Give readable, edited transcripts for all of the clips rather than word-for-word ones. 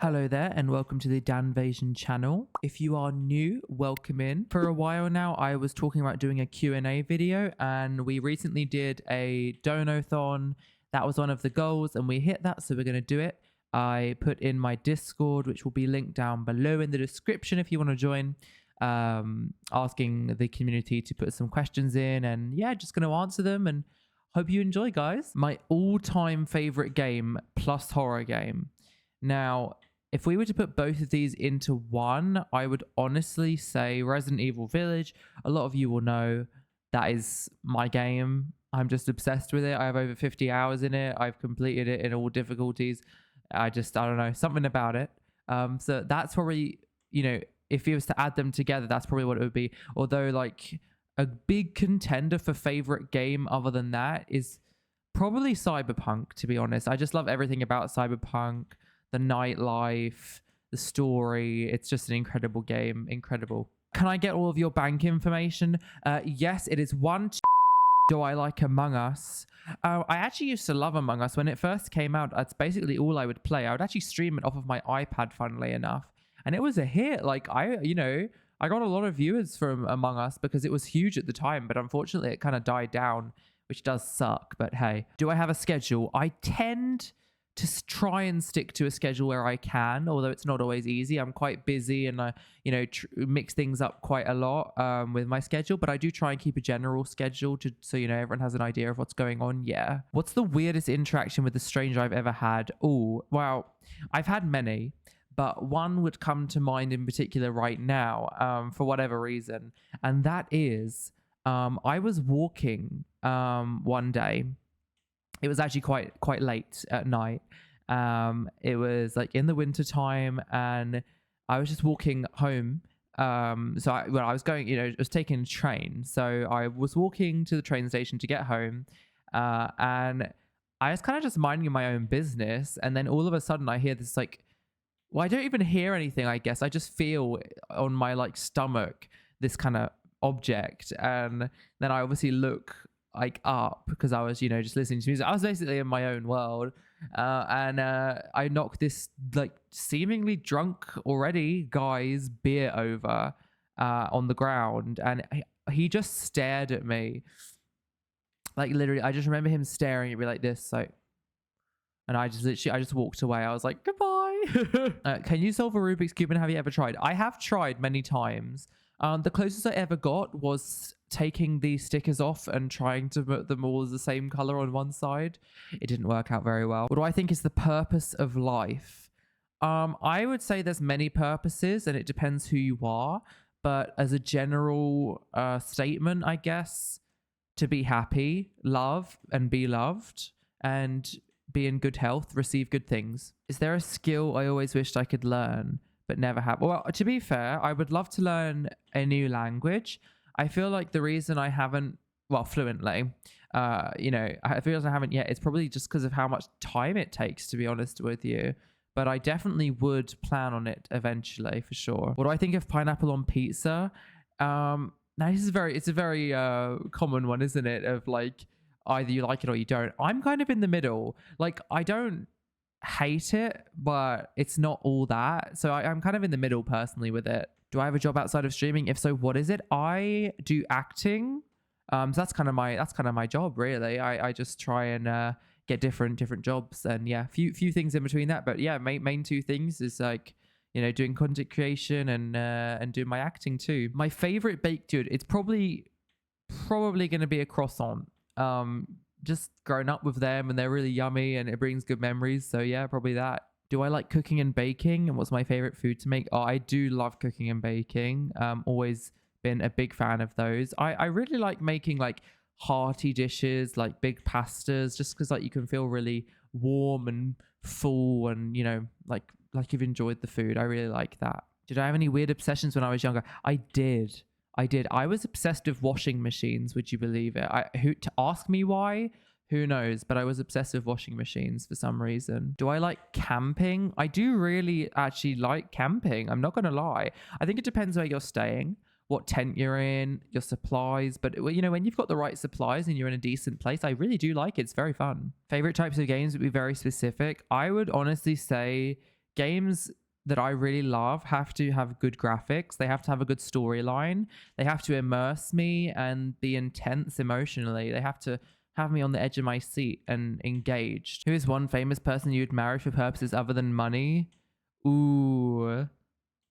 Hello there and welcome to the DanVasion channel. If you are new, welcome in. For a while now, I was talking about doing a Q&A video and we recently did a donathon. That was one of the goals and we hit that, so we're going to do it. I put in my Discord, which will be linked down below in the description if you want to join, asking the community to put some questions in, and yeah, just going to answer them and hope you enjoy, guys. My all-time favorite game plus horror game. Now, if we were to put both of these into one, I would honestly say Resident Evil Village. A lot of you will know that is my game. I'm just obsessed with it. I have over 50 hours in it. I've completed it in all difficulties. I don't know, something about it. So that's probably, if you was to add them together, that's probably what it would be. Although, like, a big contender for favorite game other than that is probably Cyberpunk, to be honest. I just love everything about Cyberpunk. The nightlife, the story. It's just an incredible game. Incredible. Can I get all of your bank information? Yes, it is one. Do I like Among Us? I actually used to love Among Us. When it first came out, that's basically all I would play. I would actually stream it off of my iPad, funnily enough. And it was a hit. Like, I got a lot of viewers from Among Us because it was huge at the time. But unfortunately, it kind of died down, which does suck. But hey, do I have a schedule? I tend to try and stick to a schedule where I can, although it's not always easy. I'm quite busy and I, mix things up quite a lot with my schedule, but I do try and keep a general schedule so everyone has an idea of what's going on. Yeah. What's the weirdest interaction with a stranger I've ever had? Oh, well, I've had many, but one would come to mind in particular right now for whatever reason, and that is I was walking one day. It was actually quite late at night. It was like in the winter time, and I was just walking home. So I was going, I was taking a train. So I was walking to the train station to get home, and I was kind of just minding my own business. And then all of a sudden, I hear this I don't even hear anything. I guess I just feel on my stomach this kind of object, and then I obviously look up because I was just listening to music. I was basically in my own world, and I knocked this seemingly drunk already guy's beer over on the ground, and he just stared at me, literally. I just remember him staring at me like this, and I just walked away. I was like, goodbye. Can you solve a Rubik's Cube, and have you ever tried? I have tried many times. The closest I ever got was taking the stickers off and trying to put them all as the same color on one side. It didn't work out very well. What do I think is the purpose of life? I would say there's many purposes and it depends who you are. But as a general statement, I guess, to be happy, love and be loved, and be in good health, receive good things. Is there a skill I always wished I could learn but never have? Well, to be fair, I would love to learn a new language. I feel like the reason I haven't, fluently, I feel like I haven't yet, it's probably just because of how much time it takes, to be honest with you. But I definitely would plan on it eventually, for sure. What do I think of pineapple on pizza? Now it's a very common one, isn't it? Of either you like it or you don't. I'm kind of in the middle. I don't hate it, but it's not all that. So I'm kind of in the middle personally with it. Do I have a job outside of streaming? If so, what is it? I do acting. So that's kind of my job, really. I just try and get different jobs, and yeah, few things in between that. But yeah, main two things is doing content creation and doing my acting too. My favorite baked good, it's probably going to be a croissant. Just growing up with them, and they're really yummy and it brings good memories. So yeah, probably that. Do I like cooking and baking? And what's my favorite food to make? Oh, I do love cooking and baking. Always been a big fan of those. I really like making hearty dishes, big pastas, just because you can feel really warm and full, and you've enjoyed the food. I really like that. Did I have any weird obsessions when I was younger? I did. I was obsessed with washing machines. Would you believe it? To ask me why? Who knows? But I was obsessed with washing machines for some reason. Do I like camping? I do really actually like camping. I'm not going to lie. I think it depends where you're staying, what tent you're in, your supplies. But when you've got the right supplies and you're in a decent place, I really do like it. It's very fun. Favorite types of games would be very specific. I would honestly say games that I really love have to have good graphics. They have to have a good storyline. They have to immerse me and be intense emotionally. They have to have me on the edge of my seat and engaged. Who is one famous person you'd marry for purposes other than money? Ooh,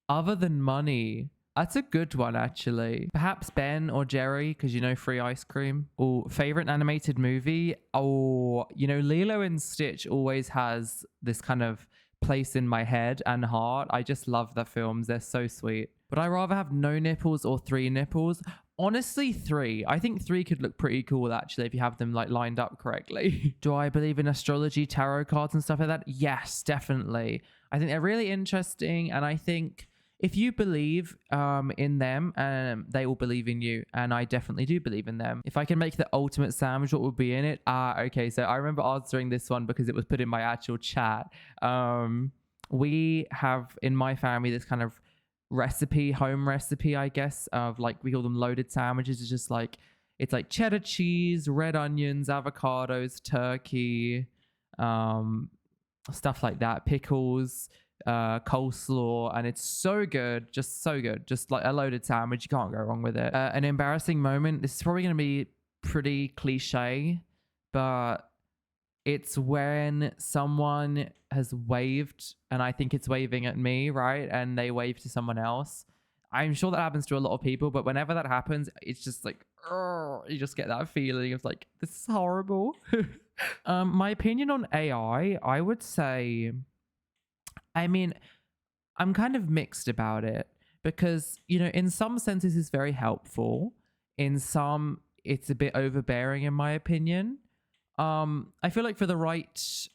other than money. That's a good one, actually. Perhaps Ben or Jerry, because free ice cream. Or favorite animated movie? Oh, Lilo and Stitch always has this kind of place in my head and heart. I just love the films. They're so sweet. Would I rather have no nipples or 3 nipples? Honestly, 3. I think 3 could look pretty cool, actually, if you have them like lined up correctly. Do I believe in astrology, tarot cards and stuff like that? Yes, definitely. I think they're really interesting, and I think if you believe in them, they will believe in you, and I definitely do believe in them. If I can make the ultimate sandwich, what would be in it? Okay, so I remember answering this one because it was put in my actual chat. We have in my family this kind of home recipe, I guess, of like, we call them loaded sandwiches. It's like cheddar cheese, red onions, avocados, turkey, stuff like that, pickles, coleslaw, and it's so good, just so good, just like a loaded sandwich. You can't go wrong with it. An embarrassing moment, this is probably going to be pretty cliche, but it's when someone has waved, and I think it's waving at me, right, and they wave to someone else. I'm sure that happens to a lot of people, but whenever that happens, it's just like, you just get that feeling of like, this is horrible. My opinion on AI, I would say, I mean, I'm kind of mixed about it because, in some senses it's very helpful. In some, it's a bit overbearing, in my opinion. I feel like for the right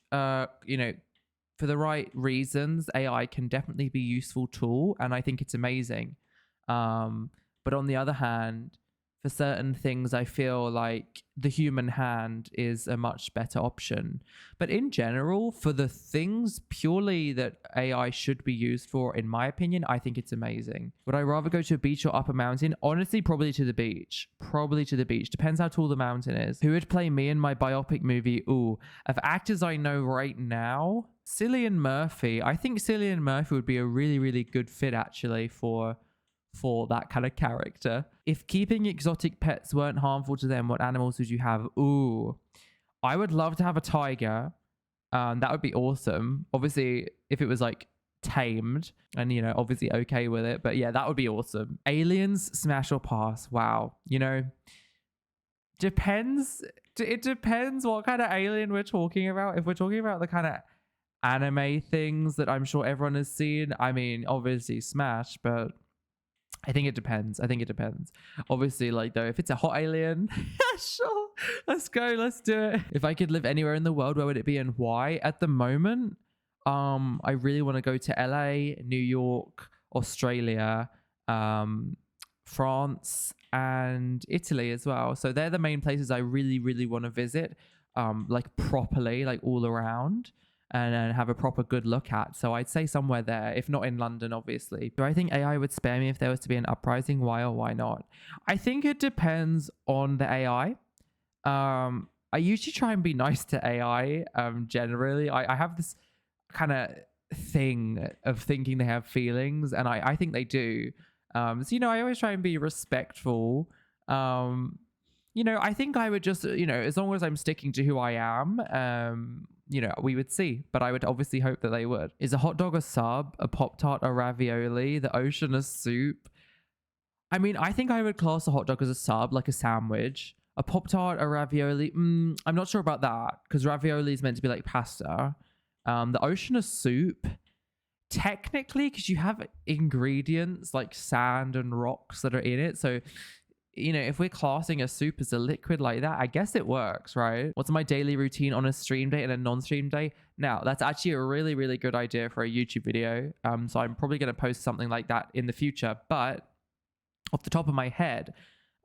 reasons, AI can definitely be a useful tool, and I think it's amazing. But on the other hand, for certain things, I feel like the human hand is a much better option. But in general, for the things purely that AI should be used for, in my opinion, I think it's amazing. Would I rather go to a beach or up a mountain? Honestly, probably to the beach. Probably to the beach. Depends how tall the mountain is. Who would play me in my biopic movie? Ooh, of actors I know right now, Cillian Murphy. I think Cillian Murphy would be a really, really good fit, actually, for that kind of character. If keeping exotic pets weren't harmful to them, what animals would you have? Ooh, I would love to have a tiger. That would be awesome. Obviously, if it was like tamed and, obviously okay with it. But yeah, that would be awesome. Aliens, smash or pass? Wow. Depends. It depends what kind of alien we're talking about. If we're talking about the kind of anime things that I'm sure everyone has seen, I mean, obviously smash, but I think it depends. Obviously, like, though, if it's a hot alien, sure, let's go, let's do it. If I could live anywhere in the world, where would it be and why? At the moment, I really want to go to LA, New York, Australia, France, and Italy as well. So they're the main places I really, really want to visit, like properly, like all around. And have a proper good look at. So I'd say somewhere there, if not in London, obviously. Do I think AI would spare me if there was to be an uprising? Why or why not? I think it depends on the AI. I usually try and be nice to AI. Generally, I have this kind of thing of thinking they have feelings, and I think they do. So, I always try and be respectful. I think I would just, as long as I'm sticking to who I am, we would see. But I would obviously hope that they would. Is a hot dog a sub, a Pop-Tart a ravioli, the ocean a soup? I mean, I think I would class a hot dog as a sub, like a sandwich. A Pop-Tart, a ravioli, I'm not sure about that, because ravioli is meant to be like pasta. The ocean a soup, technically, because you have ingredients like sand and rocks that are in it. So, if we're classing a soup as a liquid like that, I guess it works, right? What's my daily routine on a stream day and a non-stream day? Now, that's actually a really, really good idea for a YouTube video. So I'm probably going to post something like that in the future. But off the top of my head,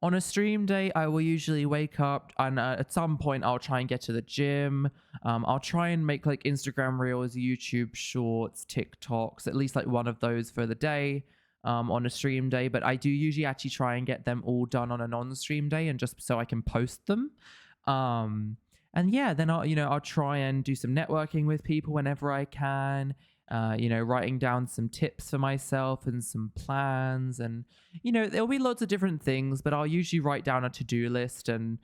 on a stream day, I will usually wake up and at some point I'll try and get to the gym. I'll try and make like Instagram reels, YouTube shorts, TikToks, at least like one of those for the day. On a stream day, but I do usually actually try and get them all done on a non-stream day, and just so I can post them. And yeah, then I'll try and do some networking with people whenever I can, writing down some tips for myself and some plans. And, there'll be lots of different things, but I'll usually write down a to-do list. And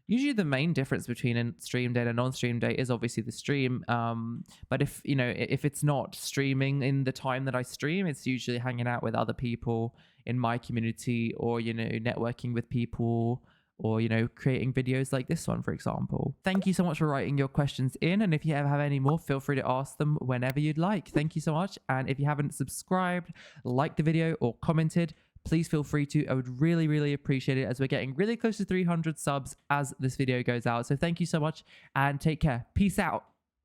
usually the main difference between a stream day and a non-stream day is obviously the stream. But if it's not streaming in the time that I stream, it's usually hanging out with other people in my community, or, networking with people, or, creating videos like this one, for example. Thank you so much for writing your questions in. And if you ever have any more, feel free to ask them whenever you'd like. Thank you so much. And if you haven't subscribed, liked the video, or commented, please feel free to. I would really, really appreciate it, as we're getting really close to 300 subs as this video goes out. So thank you so much and take care. Peace out.